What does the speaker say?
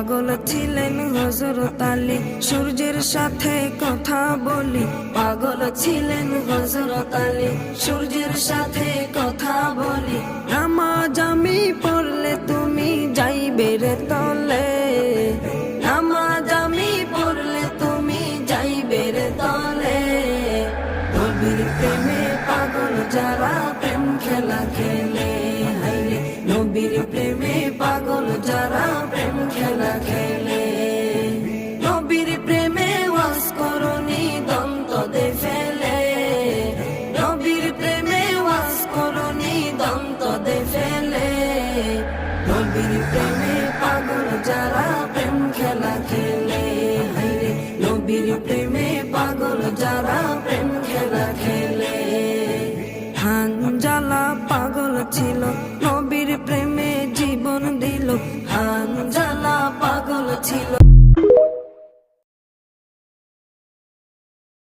পাগল ছিলেন হযরত আলী, সূর্যের সাথে কথা বলি। পাগল ছিলেন হযরত আলী, সূর্যের সাথে কথা বলি। নামাজ আমি পড়লে তুমি যাইবে রে তলে, নামাজ আমি পড়লে তুমি যাইবে রে তলে। নবীর প্রেমে পাগল যারা প্রেম খেলা খেলে, হাইরে নবীর প্রেমে পাগল যারা প্রেম খেলা খেলে। নবীর প্রেমে ওয়াজ করনি দন্ত দে ফেলে, নবীর প্রেমে ওয়াজ করনি দন্ত দে ফেলে। নবীর প্রেমে পাগল যারা প্রেম খেলা খেলে, হাইরে নবীর প্রেমে পাগল যারা প্রেম খেলা খেলে। হানজালা পাগল ছিল, নবীর প্রেমে জীবন দিল। হানজালা পাগল ছিল।